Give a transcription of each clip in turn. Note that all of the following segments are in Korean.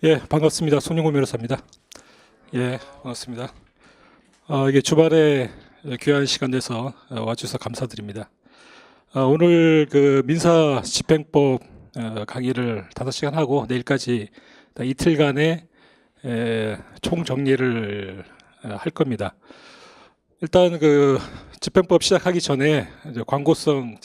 예, 반갑습니다. 손용호 변호사입니다. 예, 반갑습니다. 이게 주말에 귀한 시간 내서 와주셔서 감사드립니다. 오늘 그 민사 집행법 강의를 5시간 하고 내일까지 이틀간의 총 정리를 할 겁니다. 일단 그 집행법 시작하기 전에 이제 광고성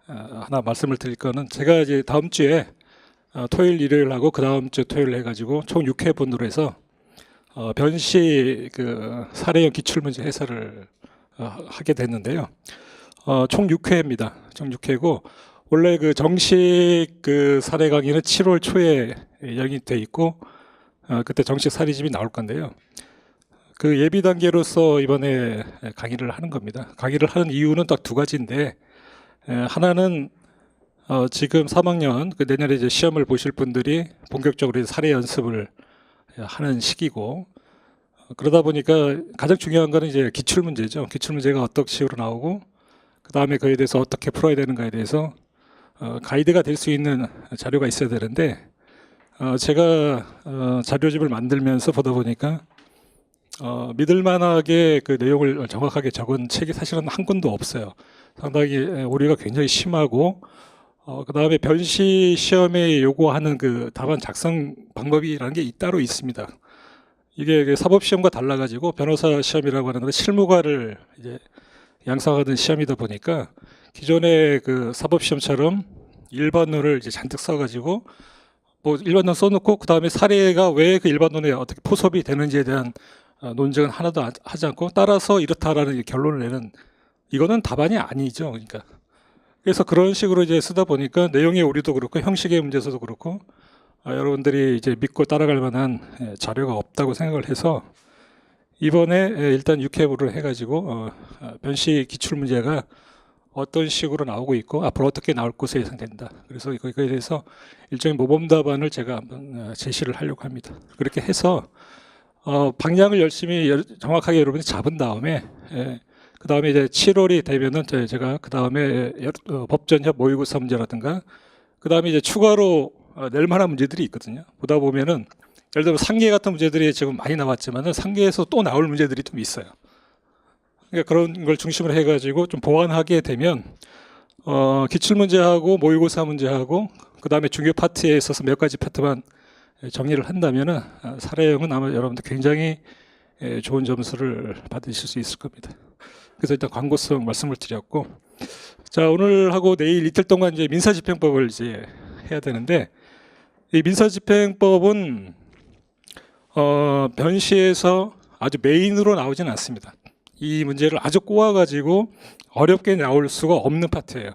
하나 말씀을 드릴 거는, 제가 이제 다음 주에 토요일, 일요일 하고 그 다음 주 토요일 해가지고 총 6회분으로 해서 변시 그 사례형 기출문제 해설을 하게 됐는데요. 총 6회입니다. 총 6회고, 원래 그 정식 그 사례 강의는 7월 초에 예정이 돼 있고, 그때 정식 사례집이 나올 건데요. 그 예비 단계로서 이번에 강의를 하는 겁니다. 강의를 하는 이유는 딱 두 가지인데, 하나는 지금 3학년 내년에 이제 시험을 보실 분들이 본격적으로 사례 연습을 하는 시기고, 그러다 보니까 가장 중요한 거는 이제 기출 문제죠. 기출 문제가 어떤 식으로 나오고, 그 다음에 그에 대해서 어떻게 풀어야 되는가에 대해서 가이드가 될 수 있는 자료가 있어야 되는데, 제가 자료집을 만들면서 보다 보니까 믿을만하게 그 내용을 정확하게 적은 책이 사실은 한 권도 없어요. 상당히 오류가 굉장히 심하고, 그 다음에 변시 시험에 요구하는 그 답안 작성 방법이라는 게 따로 있습니다. 이게 사법시험과 달라가지고 변호사 시험이라고 하는 건 실무과를 이제 양성하는 시험이다 보니까, 기존의 그 사법시험처럼 일반론을 이제 잔뜩 써가지고 뭐 일반론 써놓고 그 다음에 사례가 왜 그 일반론에 어떻게 포섭이 되는지에 대한 논증은 하나도 하지 않고 따라서 이렇다라는 결론을 내는, 이거는 답안이 아니죠. 그러니까 그래서 그런 식으로 이제 쓰다 보니까 내용의 오류도 그렇고 형식의 문제에서도 그렇고 여러분들이 이제 믿고 따라갈 만한 자료가 없다고 생각을 해서, 이번에 일단 6회부를 해가지고 변시 기출 문제가 어떤 식으로 나오고 있고 앞으로 어떻게 나올 것으로 예상된다. 그래서 이거에 대해서 일종의 모범 답안을 제가 한번 제시를 하려고 합니다. 그렇게 해서 방향을 열심히 정확하게 여러분이 잡은 다음에, 그 다음에 이제 7월이 되면은 제가 그 다음에 법전협 모의고사 문제라든가, 그 다음에 이제 추가로 낼 만한 문제들이 있거든요. 보다 보면은 예를 들어 상계 같은 문제들이 지금 많이 나왔지만은 상계에서 또 나올 문제들이 좀 있어요. 그러니까 그런 걸 중심으로 해가지고 좀 보완하게 되면 기출 문제하고 모의고사 문제하고 그 다음에 중요 파트에 있어서 몇 가지 파트만 정리를 한다면은 사례형은 아마 여러분들 굉장히 좋은 점수를 받으실 수 있을 겁니다. 그래서 일단 광고성 말씀을 드렸고, 자, 오늘 하고 내일 이틀 동안 이제 민사집행법을 이제 해야 되는데, 이 민사집행법은 변시에서 아주 메인으로 나오지는 않습니다. 이 문제를 아주 꼬아가지고 어렵게 나올 수가 없는 파트예요.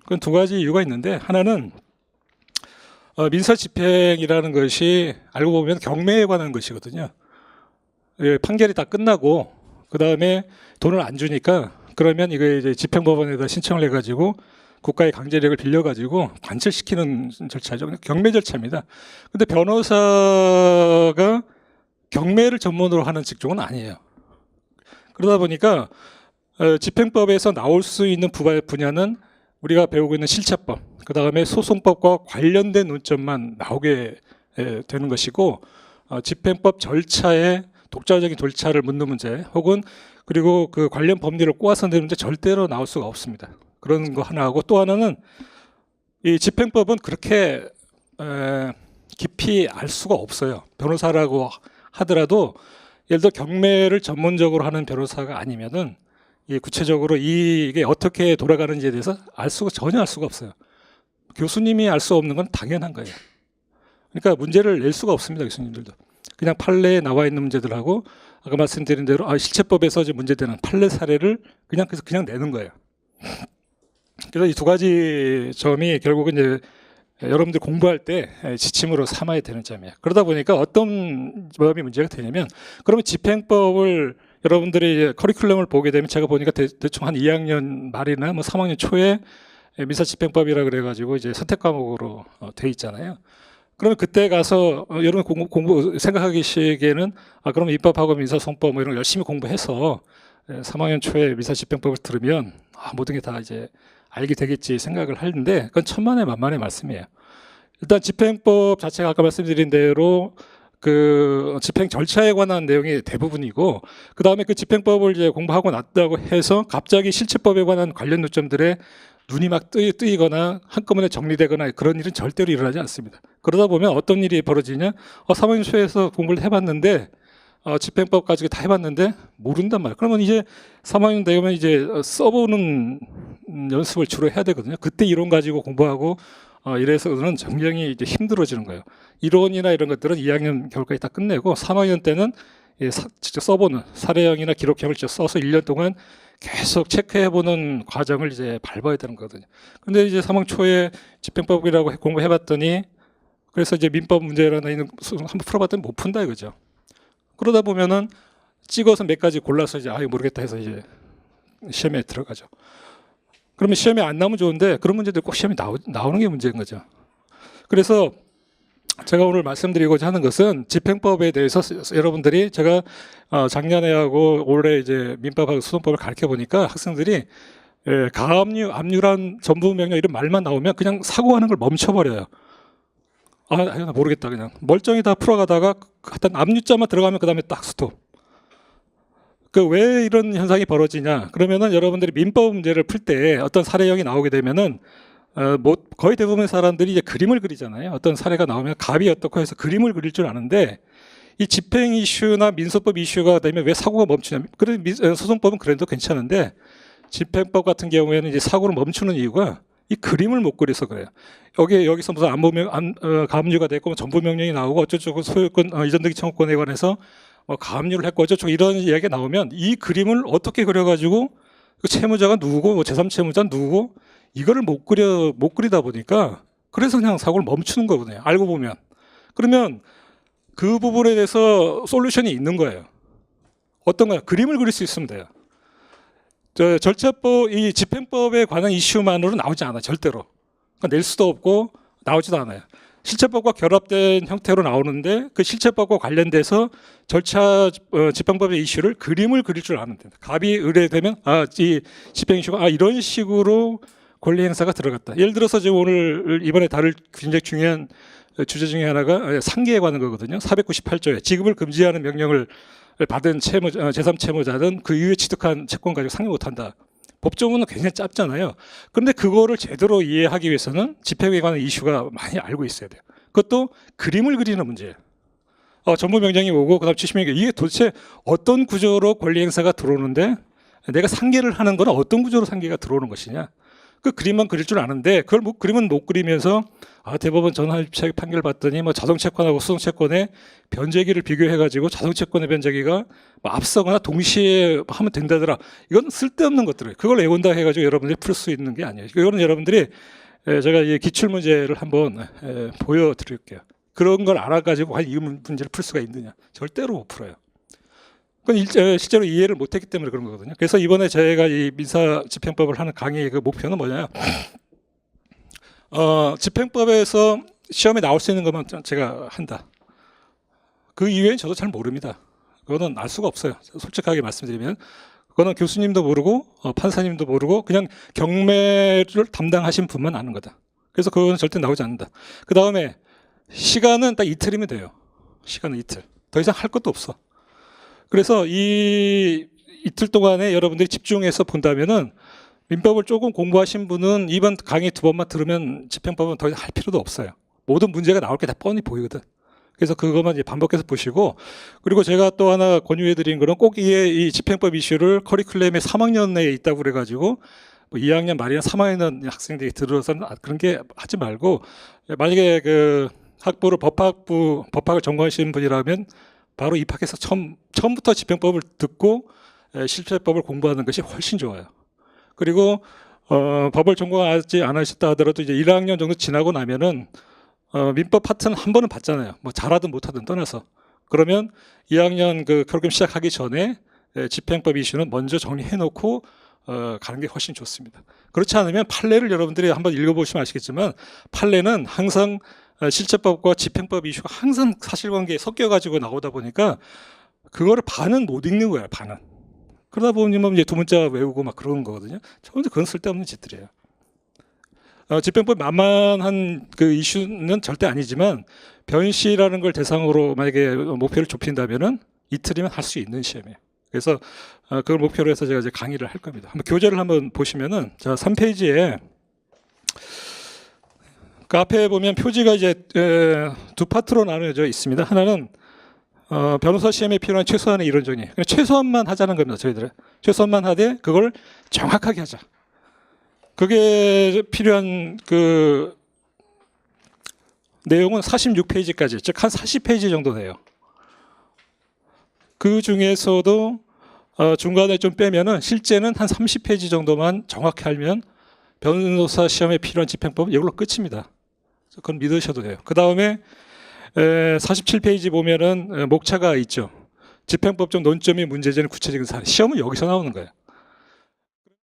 그건 두 가지 이유가 있는데, 하나는 민사집행이라는 것이 알고 보면 경매에 관한 것이거든요. 판결이 다 끝나고 그 다음에 돈을 안 주니까, 그러면 이거 이제 집행법원에다 신청을 해가지고 국가의 강제력을 빌려가지고 관철시키는 절차죠. 경매 절차입니다. 근데 변호사가 경매를 전문으로 하는 직종은 아니에요. 그러다 보니까 집행법에서 나올 수 있는 분야는 우리가 배우고 있는 실체법, 그 다음에 소송법과 관련된 논점만 나오게 되는 것이고, 집행법 절차에 독자적인 절차를 묻는 문제 혹은 그리고 그 관련 법리를 꼬아서 내는 문제 절대로 나올 수가 없습니다. 그런 거 하나 하고, 또 하나는 이 집행법은 그렇게 깊이 알 수가 없어요. 변호사라고 하더라도 예를 들어 경매를 전문적으로 하는 변호사가 아니면은 구체적으로 이게 어떻게 돌아가는지에 대해서 전혀 알 수가 없어요. 교수님이 알 수 없는 건 당연한 거예요. 그러니까 문제를 낼 수가 없습니다. 교수님들도 그냥 판례에 나와 있는 문제들하고 아까 말씀드린 대로 실체법에서 문제되는 판례 사례를 그냥 내는 거예요. 그래서 이 두 가지 점이 결국은 이제 여러분들 공부할 때 지침으로 삼아야 되는 점이에요. 그러다 보니까 어떤 점이 문제가 되냐면, 그러면 집행법을 여러분들이 이제 커리큘럼을 보게 되면, 제가 보니까 대충 한 2학년 말이나 뭐 3학년 초에 민사집행법이라 그래가지고 이제 선택 과목으로 돼 있잖아요. 그러면 그때 가서 여러분 공부 생각하시기에는 그럼 입법하고 민사소송법 뭐 이런 거 열심히 공부해서 3학년 초에 민사집행법을 들으면 모든 게 다 이제 알게 되겠지 생각을 하는데, 그건 천만의 만만의 말씀이에요. 일단 집행법 자체가 아까 말씀드린 대로 그 집행 절차에 관한 내용이 대부분이고, 그 다음에 그 집행법을 이제 공부하고 났다고 해서 갑자기 실체법에 관한 관련 요점들에 눈이 막 뜨이거나 한꺼번에 정리되거나 그런 일은 절대로 일어나지 않습니다. 그러다 보면 어떤 일이 벌어지냐? 사망인수에서 공부를 해봤는데 집행법 가지고 다 해봤는데 모른단 말이에요. 그러면 이제 3학년 되면 이제 써보는 연습을 주로 해야 되거든요. 그때 이론 가지고 공부하고 이래서는 굉장히 이제 힘들어지는 거예요. 이론이나 이런 것들은 2학년 겨울까지 다 끝내고 3학년 때는 직접 써보는 사례형이나 기록형을 직접 써서 1년 동안 계속 체크해보는 과정을 이제 밟아야 되는 거거든요. 근데 이제 3학 초에 집행법이라고 공부해봤더니 그래서 이제 민법 문제라는 한번 풀어봤더니 못 푼다 이거죠. 그러다 보면은 찍어서 몇 가지 골라서 이제 이거 모르겠다 해서 이제 시험에 들어가죠. 그러면 시험에 안 나오면 좋은데 그런 문제들 꼭 시험에 나오는 게 문제인 거죠. 그래서 제가 오늘 말씀드리고자 하는 것은 집행법에 대해서 여러분들이 제가 작년에 하고 올해 이제 민법하고 수동법을 가르쳐 보니까 학생들이 가압류, 압류란 전부명령 이런 말만 나오면 그냥 사고하는 걸 멈춰버려요. 나 모르겠다 그냥 멀쩡히 다 풀어가다가 하여튼 압류자만 들어가면 그 다음에 딱 스톱. 그 왜 이런 현상이 벌어지냐? 그러면은 여러분들이 민법 문제를 풀 때 어떤 사례형이 나오게 되면은 거의 대부분의 사람들이 이제 그림을 그리잖아요. 어떤 사례가 나오면 갑이 어떻고 해서 그림을 그릴 줄 아는데 이 집행 이슈나 민소법 이슈가 되면 왜 사고가 멈추냐? 그래 소송법은 그래도 괜찮은데 집행법 같은 경우에는 이제 사고를 멈추는 이유가 이 그림을 못 그려서 그래요. 여기서 무슨 가압류가 됐고 뭐 전부명령이 나오고 어쩌고 소유권 이전 등기 청구권에 관해서 가압류를 했고 어쩌고 이런 이야기가 나오면 이 그림을 어떻게 그려가지고 그 채무자가 누구고 뭐 제3채무자는 누구고 이거를 못 그리다 보니까 그래서 그냥 사고를 멈추는 거거든요. 알고 보면. 그러면 그 부분에 대해서 솔루션이 있는 거예요. 어떤 거야? 그림을 그릴 수 있으면 돼요. 절차법, 이 집행법에 관한 이슈만으로 나오지 않아 절대로. 그러니까 낼 수도 없고 나오지도 않아요. 실체법과 결합된 형태로 나오는데 그 실체법과 관련돼서 절차 집행법의 이슈를 그림을 그릴 줄 아면 된다. 갑이 의뢰되면 이 집행 이슈가 이런 식으로 권리 행사가 들어갔다. 예를 들어서 지금 오늘 이번에 다룰 굉장히 중요한 주제 중에 하나가 상계에 관한 거거든요. 498조에 지급을 금지하는 명령을 받은 제3채무자는 그 이후에 취득한 채권 가지고 상계 못한다. 법조문은 굉장히 짧잖아요. 그런데 그거를 제대로 이해하기 위해서는 집행에 관한 이슈가 많이 알고 있어야 돼요. 그것도 그림을 그리는 문제예요. 전부명령이 오고 그다음 70명이 이게 도대체 어떤 구조로 권리 행사가 들어오는데 내가 상계를 하는 건 어떤 구조로 상계가 들어오는 것이냐. 그 그림만 그릴 줄 아는데 그걸 그림은 못 그리면서 대법원 전환입책 판결 봤더니 뭐 자동채권하고 수동채권의 변제기를 비교해가지고 자동채권의 변제기가 뭐 앞서거나 동시에 하면 된다더라. 이건 쓸데없는 것들을 그걸 외운다 해가지고 여러분들이 풀 수 있는 게 아니에요. 이거는 여러분들이 제가 이 기출 문제를 한번 보여드릴게요. 그런 걸 알아가지고 과연 이 문제를 풀 수가 있느냐? 절대로 못 풀어요. 그건 실제로 이해를 못했기 때문에 그런 거거든요. 그래서 이번에 저희가 이 민사 집행법을 하는 강의의 그 목표는 뭐냐? 집행법에서 시험에 나올 수 있는 것만 제가 한다. 그 이외엔 저도 잘 모릅니다. 그거는 알 수가 없어요. 솔직하게 말씀드리면. 그거는 교수님도 모르고 판사님도 모르고 그냥 경매를 담당하신 분만 아는 거다. 그래서 그거는 절대 나오지 않는다. 그 다음에 시간은 딱 이틀이면 돼요. 시간은 이틀. 더 이상 할 것도 없어. 그래서 이 이틀 동안에 여러분들이 집중해서 본다면은 민법을 조금 공부하신 분은 이번 강의 2번만 들으면 집행법은 더 이상 할 필요도 없어요. 모든 문제가 나올 게 다 뻔히 보이거든. 그래서 그것만 이제 반복해서 보시고, 그리고 제가 또 하나 권유해 드린 거는 꼭 이 집행법 이슈를 커리큘럼에 3학년 내에 있다고 그래가지고 뭐 2학년 말이나 3학년 학생들이 들어서는 그런 게 하지 말고, 만약에 그 학부를 법학을 전공하시는 분이라면 바로 입학해서 처음부터 집행법을 듣고 실체법을 공부하는 것이 훨씬 좋아요. 그리고 법을 전공하지 않으셨다 하더라도 이제 1학년 정도 지나고 나면은 민법 파트는 한 번은 봤잖아요. 뭐 잘하든 못하든 떠나서. 그러면 2학년 그 프로그램 시작하기 전에 집행법 이슈는 먼저 정리해 놓고 가는 게 훨씬 좋습니다. 그렇지 않으면 판례를 여러분들이 한번 읽어보시면 아시겠지만 판례는 항상 실체법과 집행법 이슈가 항상 사실관계에 섞여가지고 나오다 보니까 그거를 반은 못 읽는 거예요. 반은. 그러다 보면 이제 두 문자 외우고 막 그러는 거거든요. 처음에 그건 쓸데없는 짓들이에요. 집행법 만만한 그 이슈는 절대 아니지만 변시라는 걸 대상으로 만약에 목표를 좁힌다면은 이틀이면 할 수 있는 시험이에요. 그래서 그걸 목표로 해서 제가 이제 강의를 할 겁니다. 한번 교재를 한번 보시면은 자 3페이지에 그 앞에 보면 표지가 이제 두 파트로 나누어져 있습니다. 하나는 변호사 시험에 필요한 최소한의 이론 정리. 최소한만 하자는 겁니다. 저희들은 최소한만 하되 그걸 정확하게 하자. 그게 필요한 그 내용은 46페이지까지, 즉 한 40페이지 정도 돼요. 그 중에서도 중간에 좀 빼면은 실제는 한 30페이지 정도만 정확히 알면 변호사 시험에 필요한 집행법 이걸로 끝입니다. 그건 믿으셔도 돼요. 그 다음에 47페이지 보면은 목차가 있죠. 집행법적 논점이 문제되는 구체적인 사례. 시험은 여기서 나오는 거예요.